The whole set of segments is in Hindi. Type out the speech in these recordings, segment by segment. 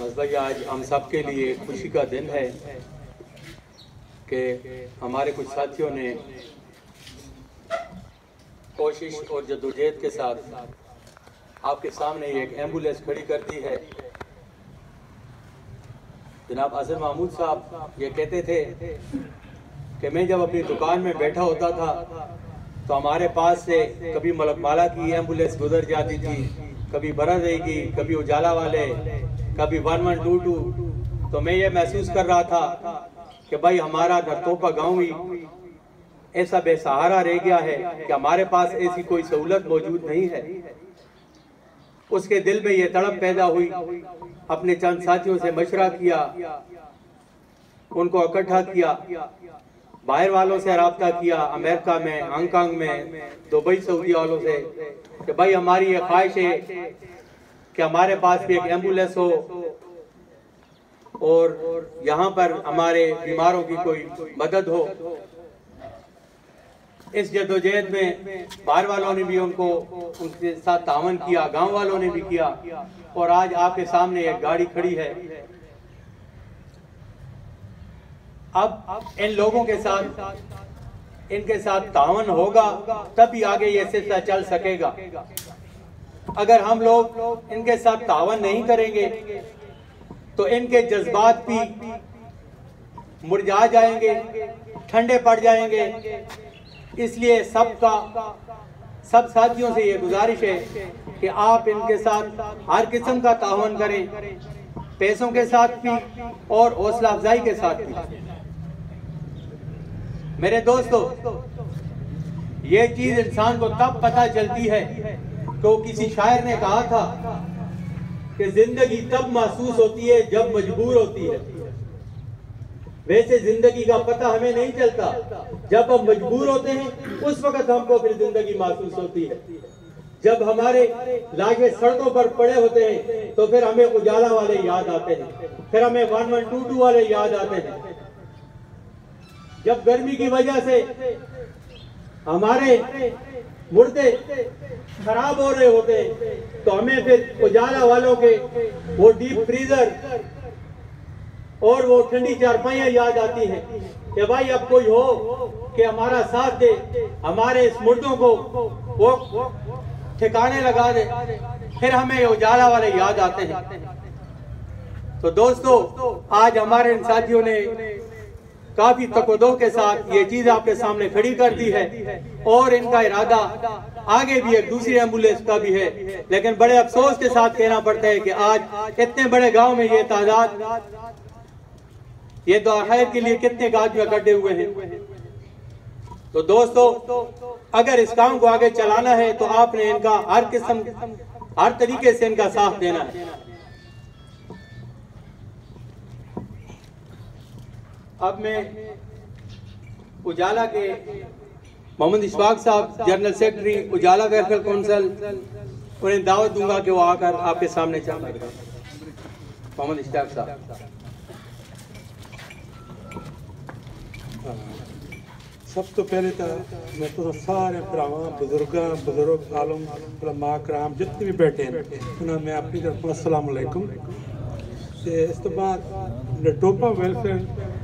मसला ये आज हम सब के लिए खुशी का दिन है कि हमारे कुछ साथियों ने कोशिश और जद्दोजहद के साथ आपके सामने एक एम्बुलेंस खड़ी कर दी है। जनाब अजहर महमूद साहब ये कहते थे कि मैं जब अपनी दुकान में बैठा होता था तो हमारे पास से कभी मलकमाला की एम्बुलेंस गुजर जाती थी, कभी बरदई की, कभी उजाला वाले, कभी 1122। तो मैं ये महसूस कर रहा था कि भाई हमारा नरतोपा गाँव ही ऐसा बेसहारा रह गया है कि हमारे पास ऐसी कोई सहूलत मौजूद नहीं है। उसके दिल में ये तड़प पैदा हुई, अपने चंद साथियों से मशवरा किया, उनको इकट्ठा किया, बाहर वालों से राब्ता किया, अमेरिका में, हांगकांग में, दुबई, सऊदी वालों से कि भाई हमारी ये ख्वाहिश है कि हमारे पास भी एक एम्बुलेंस हो और यहाँ पर हमारे बीमारों की कोई मदद हो। इस जद्दोजहद में बाहर वालों ने भी उनके साथ तावन किया, गांव वालों ने भी किया और आज आपके सामने एक गाड़ी खड़ी है। अब इन लोगों के साथ इनके साथ तावन होगा तभी आगे ये सिलसिला चल सकेगा। अगर हम लोग इनके साथ तावन नहीं करेंगे तो इनके जज्बात भी मुरझा जाएंगे, ठंडे पड़ जाएंगे। इसलिए सब साथियों से ये गुजारिश है कि आप इनके साथ हर किस्म का तावन करें, पैसों के साथ भी और हौसला अफजाई के साथ भी। मेरे दोस्तों, ये चीज इंसान को तब पता चलती है तो किसी शायर ने कहा था कि जिंदगी तब महसूस होती है जब मजबूर होती है। वैसे जिंदगी का पता हमें नहीं चलता, जब हम मजबूर होते हैं उस वक्त हमको फिर जिंदगी महसूस होती है। जब हमारे लाशें सड़कों पर पड़े होते हैं तो फिर हमें उजाला वाले याद आते हैं, फिर हमें 1122 वाले याद आते हैं। जब गर्मी की वजह से हमारे मुर्दे खराब हो रहे होते हैं तो हमें फिर उजाला वालों के वो डीप फ्रीजर और वो ठंडी चारपाइयां याद आती हैं कि भाई अब कोई हो कि हमारा साथ दे, हमारे इस मुर्दों को वो ठिकाने लगा दे, फिर हमें उजाला वाले याद आते हैं। तो दोस्तों, आज हमारे इन साथियों ने काफी तकदो के साथ ये चीज आपके सामने खड़ी कर दी है और इनका इरादा आगे भी एक दूसरी एम्बुलेंस का भी है। लेकिन बड़े अफसोस के साथ कहना पड़ता है कि आज इतने बड़े गांव में ये तादाद, ये दुआ खैर के लिए कितने आदमी इकट्ठे हुए हैं। तो दोस्तों, अगर इस काम को आगे चलाना है तो आपने इनका हर तरीके से इनका साथ देना है। अब मैं उजाला के मोहम्मद इशफाक साहब, जनरल सेक्रेटरी उजाला वेलफेयर काउंसिल, उन्हें दावत दूंगा कि वो आकर आपके सामने चल रहे। मोहम्मद इशफाक साहब। सब तो पहले तो मैं तो सारे भरावां, बुजुर्ग आलम, उलमा कराम जितने भी बैठे हैं उन्हें मैं अपनी तरफ अस्सलाम वालेकुम। इस तो बाद नरतोपा वेलफेयर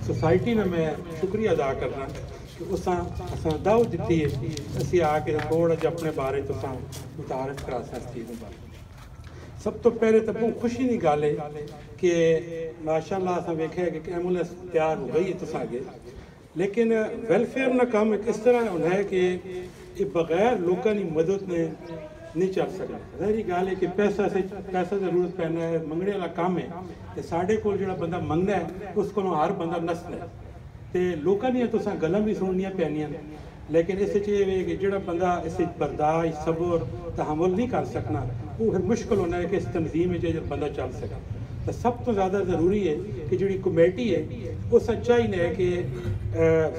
सोसाइटी ने मैं शुक्रिया अदा करना कि असां दावत दी है, असी आके थोड़ा जिहा अपने बारे तो मुतारफ करा सकती है। सब तो पहले तो बहुत खुशी की गल है कि माशाअल्लाह असां वेख्या कि एम्बुलेंस तैयार हो गई है तुसां अगे। लेकिन वेलफेयर का काम इस तरह होना है कि ये बगैर लोगों की मदद ने नहीं चल सकता। ज़ाहिरी गल है कि पैसा जरूरत पैना है, मंगने वाला काम है। तो साढ़े को जो बंदा मंगना है उसको हर बंदा नसना है, तो लोगों दी तुसां गल्लां भी सुननियां पैनियां। लेकिन इस कि जो बंदा इस बर्दाश्त, सब्र, तहमुल नहीं कर सकना, वो फिर मुश्किल होना है कि इस तंजीम में बंदा चल सके। तो सब तो ज़्यादा ज़रूरी है कि जी कमेटी है वो सच्चाई ने है कि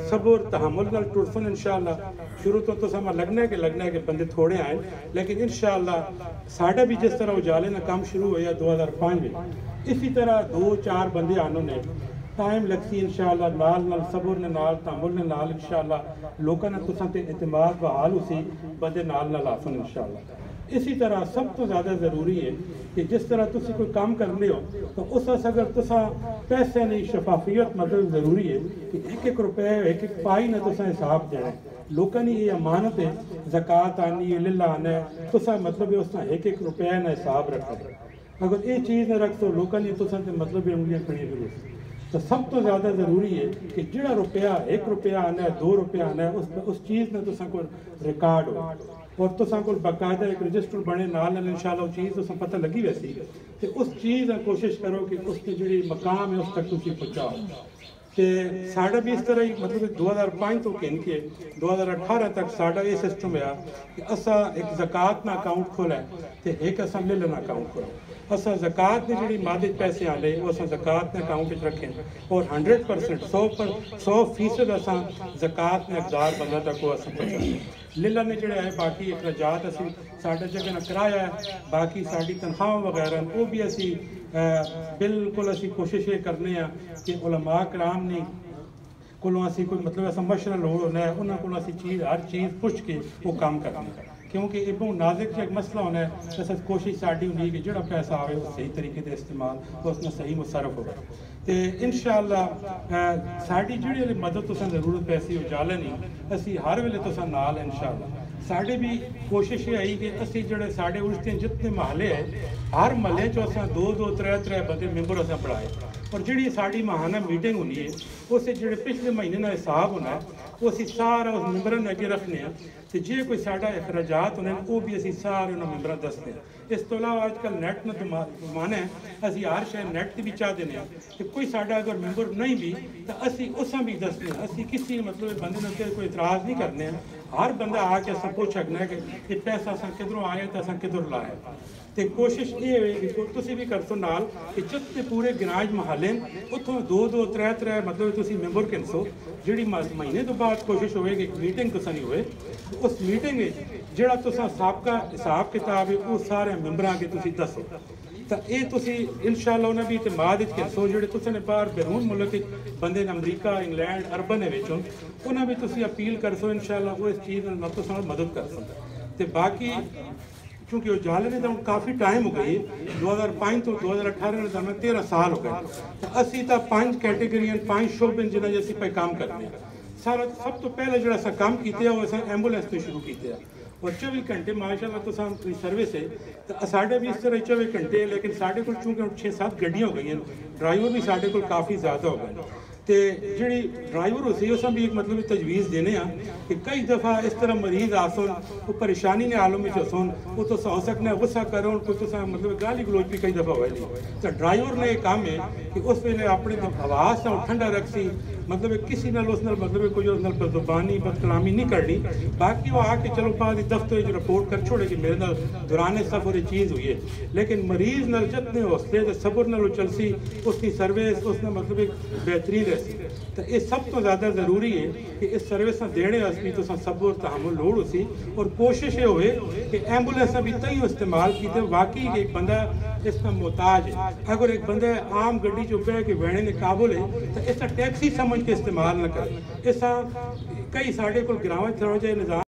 सब्र तहमुल नाल टुरफन इंशाअल्लाह शुरू तो समा लगना है कि बंदे थोड़े आए, लेकिन इंशाअल्लाह साढ़ा भी जिस तरह उजाले ना काम शुरू होया 2005 में, इसी तरह 2-4 बंदे आनों ने टाइम लगती इंशाअल्लाह नाल सबर ने नाल तामुल ने नाल इंशाअल्लाह लोगों ने तुसां ते इतमाद बहाल उसी बंदे नाल आसन इंशाअल्लाह। इसी तरह सब तो ज़्यादा ज़रूरी है कि जिस तरह तुसी कोई काम करने हो तो उस अगर तुसा पैसे नहीं शफाफियत मतलब ज़रूरी है कि 1-1 रुपए 1-1 पाई ने तुसा हिसाब देना है। लोगों ने ये अमानत है, ज़कात आनी है, लिल्ला आना है, तुसा मतलब उस 1-1 रुपए ना हिसाब रखा है। अगर ये चीज़ न रख तो लोगों ने तुसा मतलब उंगलियां खड़ी जरूर। तो सब तो ज़्यादा ज़रूरी है कि जोड़ा रुपया 1 रुपया आना है 2 रुपया आना है उस चीज़ में तुसा को रिकॉर्ड हो और तुसा को बाकायदा एक रजिस्टर बने नाल इंशाअल्लाह वो चीज़ तुसा पता लगी वैसी तो उस चीज़ कोशिश करो कि उसकी जी मकाम है उस तक तुम पहुँचाओ। तो साढ़ा भी इस तरह ही मतलब 2005 तो कह के 2018 तक साढ़ा ये सिस्टम है कि असा एक ज़कात ना अकाउंट खोला है तो एक असा मिलन अकाउंट खोला। असा ज़कात ने जी मादे पैसे आने वो असा ज़कात ने अकाउंट रखें और 100% 100% असा ज़कात ने अकदार बंदा तक वो असा पहुँचाएं। लीला ने जोड़े है बाकी अखराजात असी साढ़े जगह कराया है, बाकी साड़ी तनख्वाह वगैरह वो भी असी बिल्कुल असी कोशिश ये करने कि उलमा कराम ने कोलों असी कोई मतलब ऐसा मशवरा लोड़ होना है उन्होंने को असी चीज़ हर चीज़ पुछ के वो काम करना क्योंकि ये बहुत नाजुक एक मसला होना है। तो कोशिश साड़ी होनी कि जोड़ा पैसा आए वो सही तरीके से इस्तेमाल तो उसमें सही मुसरफ होगा। तो इंशाअल्लाह साड़ी जी मदद तुसा जरूरत पैसी उजाला नहीं असी हर वेले तुसा नाल इंशाअल्लाह। साढ़े भी कोशिश ये आई कि असी जोड़े साढ़े उड़ते जितने महल्ले है हर महल्ले चो असा 2-2 3-3 बंदे मैंबर असा बढ़ाए और जी साड़ी महाना मीटिंग होनी है उस जोड़े पिछले महीने का हिसाब होना है वो असी सारा उस मैंबर ने अगे रखने हैं तो जे कोई साढ़ा अखराजात होने वो भी असी सारे उन्होंने मैंबर दसने हैं। इस तो अलावा अजकल नैट न जमाना है असी हर शहर नैट की भी चाह देने कि कोई साढ़ा अगर मैंबर नहीं भी तो असी उस भी दसने असी किसी मतलब बंदे ने कोई इतराज़ नहीं करने हैं। हर बंदा आके अस पूछ सकना है कि पैसा अस किधरों आए तो अस किधर लाया। तो कोशिश ये तुसी भी कर सो नाल कि जितने पूरे गिनाज महल्ले उतों 2-2 3-3 मतलब तुसी मैंबर गिनसो जी महीने तो बाद कोशिश होएगी कि मीटिंग तुसा नहीं होए उस मीटिंग में जोड़ा तुसा सबका हिसाब किताब है वो सारे मैंबरां के तुसी दसो तो ये तुसी इंशाअल्लाह उन्हें भी इतमाद गिनसो जो तुसा ने बाहर बैरून मुल्क बंदे अमरीका इंग्लैंड अरबन उन्हें भी तुसी अपील कर सो इंशाअल्लाह वो इस चीज़ में तुसा मदद कर सकते। तो बाकी क्योंकि उजाले ने तो काफ़ी टाइम हो गई 2005 तो 2018 में 13 साल हो गए तो असी तो 5 कैटेगरियां 5 शोबे जिन्हें असी पे काम करने सारा सब तो पहले जो असा काम किया वो असा एंबुलेंस तो शुरू किया और 24 घंटे माशाअल्लाह तो कोई सर्विस है तो साढ़े भी इस तरह 24 घंटे लेकिन साढ़े को चूँकि 6-7 गड्डियाँ हो गई ड्राइवर भी साढ़े को काफ़ी ज़्यादा हो गए तो जी ड्राइवर उसी उस भी एक मतलब तजवीज़ देने कि कई दफ़ा इस तरह मरीज आसन वो परेशानी ने आलम में हसन वो तो हो सकना गुस्सा करो कोई तो मतलब गाली गलोच भी कई दफ़ा हो तो ड्राइवर ने एक काम है कि उस वेले अपने आवाज़ से ठंडा रखसी मतलब किसी नाल उस नाल मतलब कोई उस नाल बदजुबानी बदकलामी नहीं करनी बाकी वो आके चलो बाद दफ्तर रिपोर्ट कर छोड़े कि मेरे नाल दौरान सफ़र ये चीज़ हुई है लेकिन मरीज नाल जितने हौसले सबर नाल चलसी उसकी सर्विस उसने मतलब एक बेहतरीन रहती तो ये सब तो ज़्यादा ज़रूरी है कि इस सर्विस देने असली तो सबर तहमुल लोड़ उसी और कोशिश ये हुए कि एंबुलेंस भी तई इस्तेमाल की वाकई एक बंदा इसका मोहताज है। अगर एक बंदे आम गड्डी चो बह के बहने ने काबुल है तो इसका टैक्सी समझ के इस्तेमाल न करे। ऐसा कई साढ़े को ग्राम निज़ाम